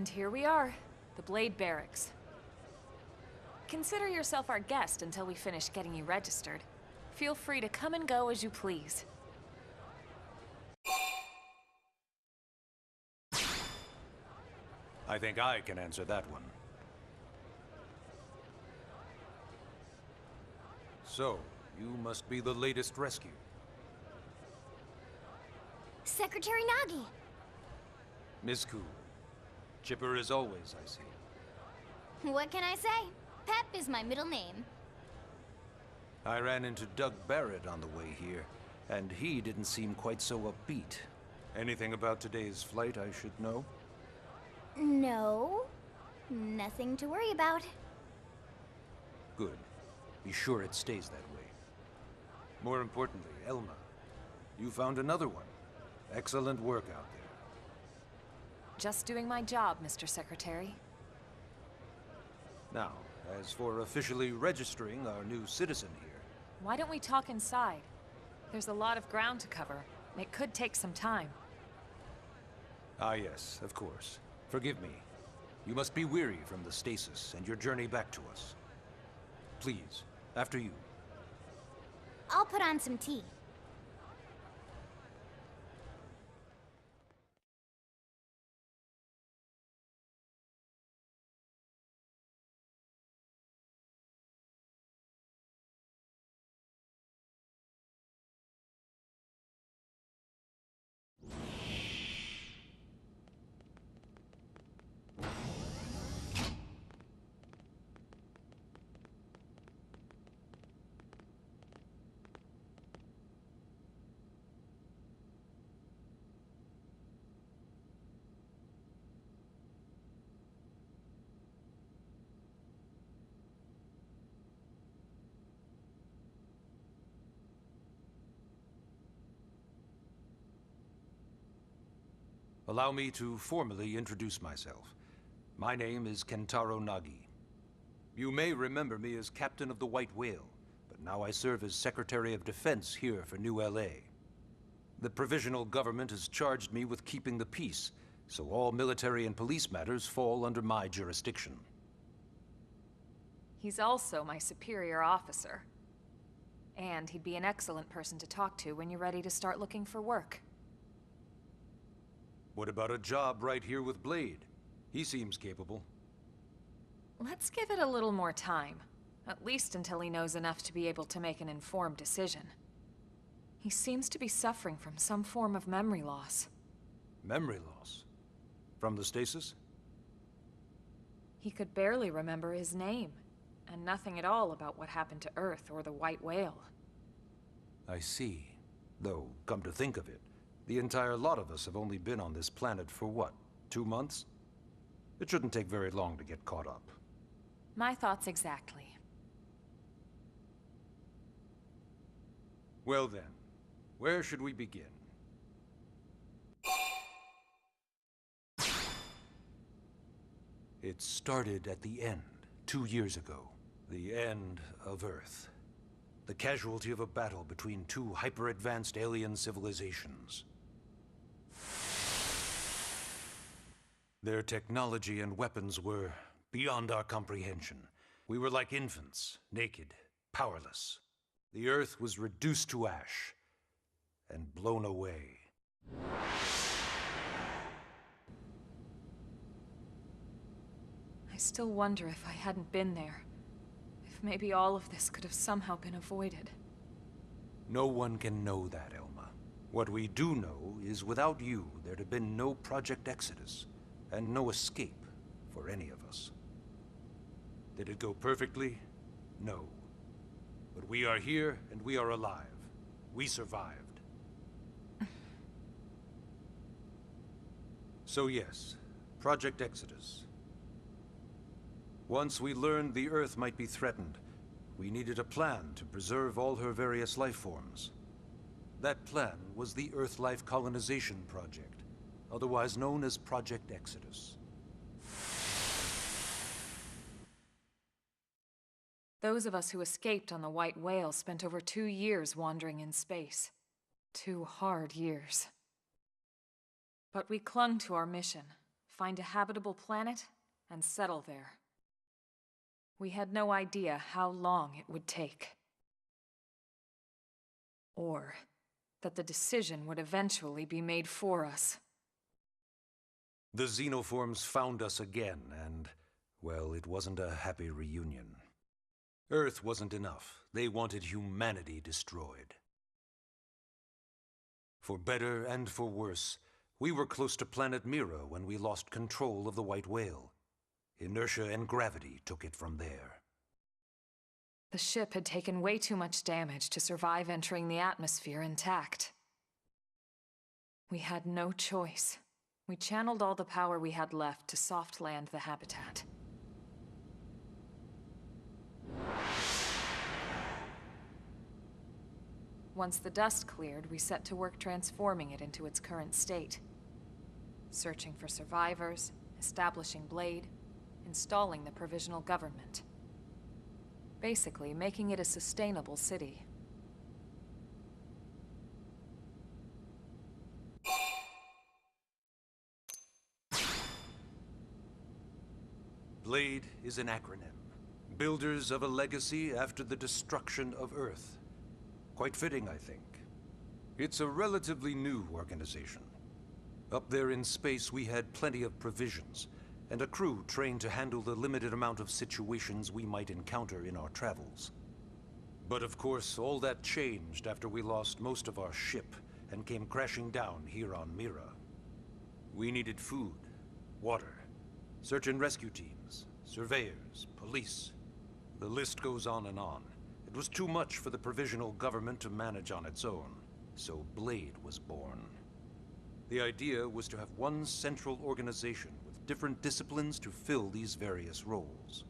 And here we are, the Blade Barracks. Consider yourself our guest until we finish getting you registered. Feel free to come and go as you please. I think I can answer that one. So, you must be the latest rescue. Secretary Nagi! Miss Cool. Chipper as always, I see. What can I say? Pep is my middle name. I ran into Doug Barrett on the way here, and he didn't seem quite so upbeat. Anything about today's flight I should know? No. Nothing to worry about. Good. Be sure it stays that way. More importantly, Elma, you found another one. Excellent work out there. Just doing my job, Mr. Secretary. Now, as for officially registering our new citizen here... Why don't we talk inside? There's a lot of ground to cover. It could take some time. Ah yes, of course. Forgive me. You must be weary from the stasis and your journey back to us. Please, after you. I'll put on some tea. Allow me to formally introduce myself. My name is Kentaro Nagi. You may remember me as Captain of the White Whale, but now I serve as Secretary of Defense here for New LA. The provisional government has charged me with keeping the peace, so all military and police matters fall under my jurisdiction. He's also my superior officer. And he'd be an excellent person to talk to when you're ready to start looking for work. What about a job right here with Blade? He seems capable. Let's give it a little more time. At least until he knows enough to be able to make an informed decision. He seems to be suffering from some form of memory loss. Memory loss? From the stasis? He could barely remember his name, and nothing at all about what happened to Earth or the White Whale. I see. Though, come to think of it, the entire lot of us have only been on this planet for what, 2 months? It shouldn't take very long to get caught up. My thoughts exactly. Well then, where should we begin? It started at the end, 2 years ago. The end of Earth. The casualty of a battle between two hyper-advanced alien civilizations. Their technology and weapons were beyond our comprehension. We were like infants, naked, powerless. The Earth was reduced to ash and blown away. I still wonder if I hadn't been there. If maybe all of this could have somehow been avoided. No one can know that, Elma. What we do know is without you, there'd have been no Project Exodus, and no escape for any of us. Did it go perfectly? No. But we are here, and we are alive. We survived. So yes, Project Exodus. Once we learned the Earth might be threatened, we needed a plan to preserve all her various life forms. That plan was the Earth Life Colonization Project, otherwise known as Project Exodus. Those of us who escaped on the White Whale spent over 2 years wandering in space. 2 hard years. But we clung to our mission, find a habitable planet, and settle there. We had no idea how long it would take. Or that the decision would eventually be made for us. The xenoforms found us again, and, well, it wasn't a happy reunion. Earth wasn't enough. They wanted humanity destroyed. For better and for worse, we were close to planet Mira when we lost control of the White Whale. Inertia and gravity took it from there. The ship had taken way too much damage to survive entering the atmosphere intact. We had no choice. We channeled all the power we had left to soft land the habitat. Once the dust cleared, we set to work transforming it into its current state. Searching for survivors, establishing Blade, installing the provisional government. Basically, making it a sustainable city. Blade is an acronym. Builders of a legacy after the destruction of Earth. Quite fitting, I think. It's a relatively new organization. Up there in space, we had plenty of provisions, and a crew trained to handle the limited amount of situations we might encounter in our travels. But of course, all that changed after we lost most of our ship and came crashing down here on Mira. We needed food, water, search and rescue teams, surveyors, police. The list goes on and on. It was too much for the provisional government to manage on its own, so Blade was born. The idea was to have one central organization with different disciplines to fill these various roles.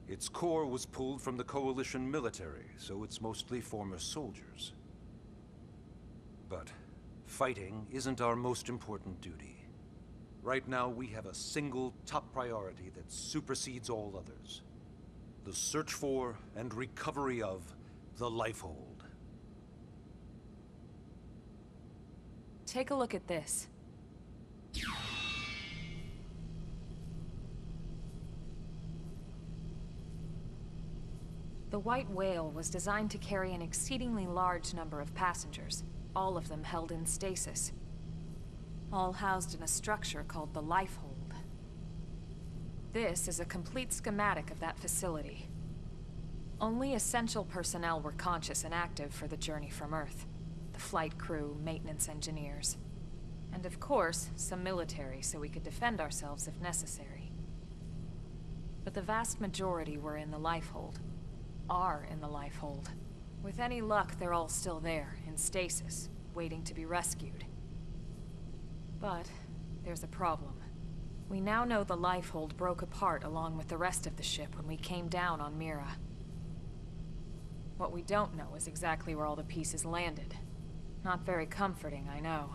Its core was pulled from the Coalition military, so it's mostly former soldiers. But fighting isn't our most important duty. Right now, we have a single top priority that supersedes all others. The search for and recovery of the Lifehold. Take a look at this. The White Whale was designed to carry an exceedingly large number of passengers, all of them held in stasis. All housed in a structure called the Lifehold. This is a complete schematic of that facility. Only essential personnel were conscious and active for the journey from Earth. The flight crew, maintenance engineers. And of course, some military so we could defend ourselves if necessary. But the vast majority were in the Lifehold. Are in the Lifehold. With any luck, they're all still there, in stasis, waiting to be rescued. But there's a problem. We now know the Lifehold broke apart along with the rest of the ship when we came down on Mira. What we don't know is exactly where all the pieces landed. Not very comforting, I know.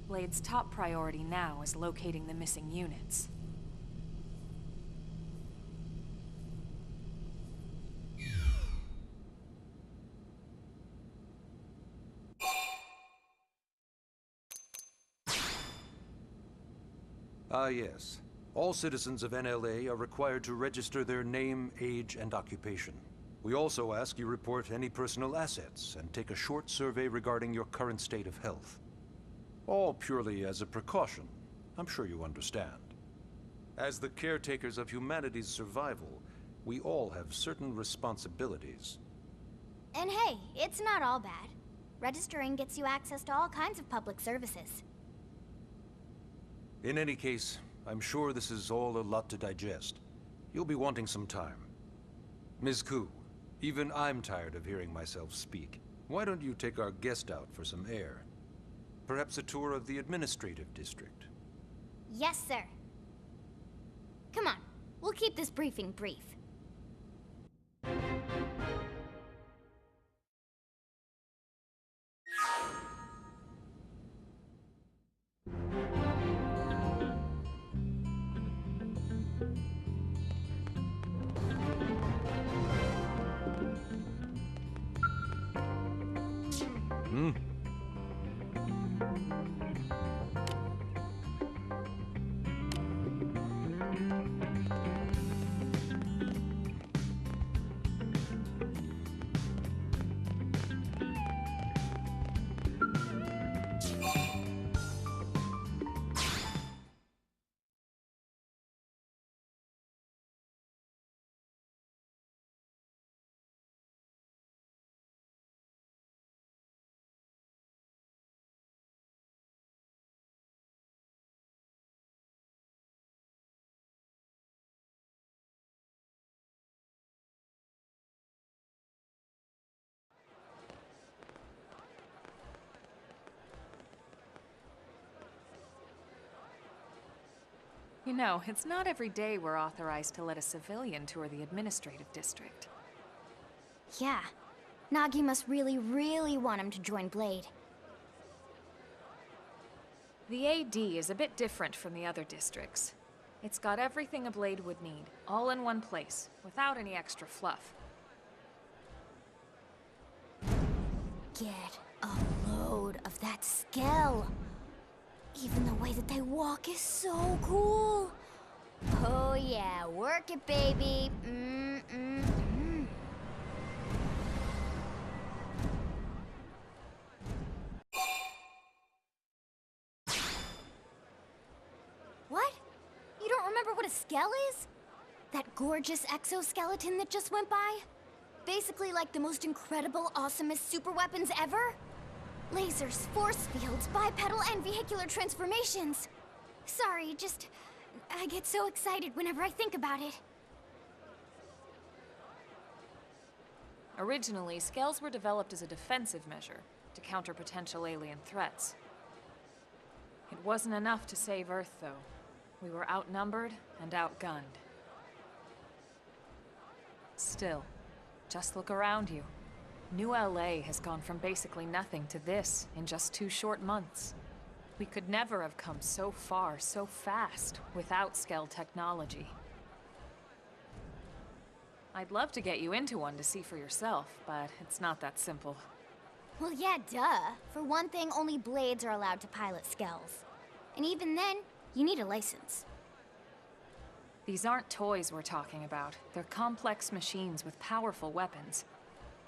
Blade's top priority now is locating the missing units. Ah, yes. All citizens of NLA are required to register their name, age, and occupation. We also ask you report any personal assets and take a short survey regarding your current state of health. All purely as a precaution. I'm sure you understand. As the caretakers of humanity's survival, we all have certain responsibilities. And hey, it's not all bad. Registering gets you access to all kinds of public services. In any case, I'm sure this is all a lot to digest. You'll be wanting some time. Ms. Ku, even I'm tired of hearing myself speak. Why don't you take our guest out for some air? Perhaps a tour of the administrative district. Yes, sir. Come on, we'll keep this briefing brief. You know, it's not every day we're authorized to let a civilian tour the administrative district. Yeah. Nagi must really, really want him to join Blade. The AD is a bit different from the other districts. It's got everything a Blade would need, all in one place, without any extra fluff. Get a load of that Skell. Even the way that they walk is so cool. Oh yeah, work it, baby. What? You don't remember what a Skell is? That gorgeous exoskeleton that just went by? Basically like the most incredible, awesomest super weapons ever? Lasers, force fields, bipedal and vehicular transformations. Sorry, I get so excited whenever I think about it. Originally, Skells were developed as a defensive measure to counter potential alien threats. It wasn't enough to save Earth, though. We were outnumbered and outgunned. Still, just look around you. New LA has gone from basically nothing to this in just 2 short months. We could never have come so far, so fast, without Skell technology. I'd love to get you into one to see for yourself, but it's not that simple. Well, yeah, duh. For one thing, only Blades are allowed to pilot Skells. And even then, you need a license. These aren't toys we're talking about. They're complex machines with powerful weapons.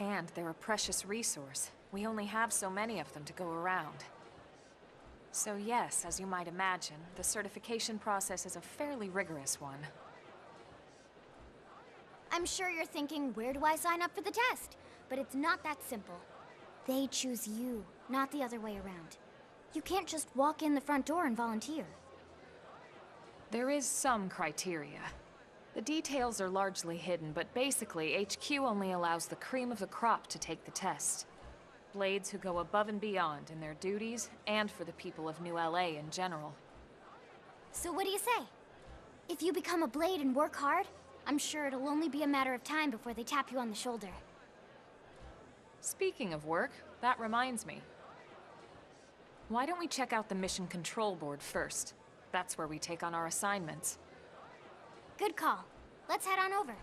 And they're a precious resource. We only have so many of them to go around. So yes, as you might imagine, the certification process is a fairly rigorous one. I'm sure you're thinking, where do I sign up for the test? But it's not that simple. They choose you, not the other way around. You can't just walk in the front door and volunteer. There is some criteria. The details are largely hidden, but basically, HQ only allows the cream of the crop to take the test. Blades who go above and beyond in their duties, and for the people of New LA in general. So what do you say? If you become a Blade and work hard, I'm sure it'll only be a matter of time before they tap you on the shoulder. Speaking of work, that reminds me. Why don't we check out the Mission Control Board first? That's where we take on our assignments. Good call. Let's head on over.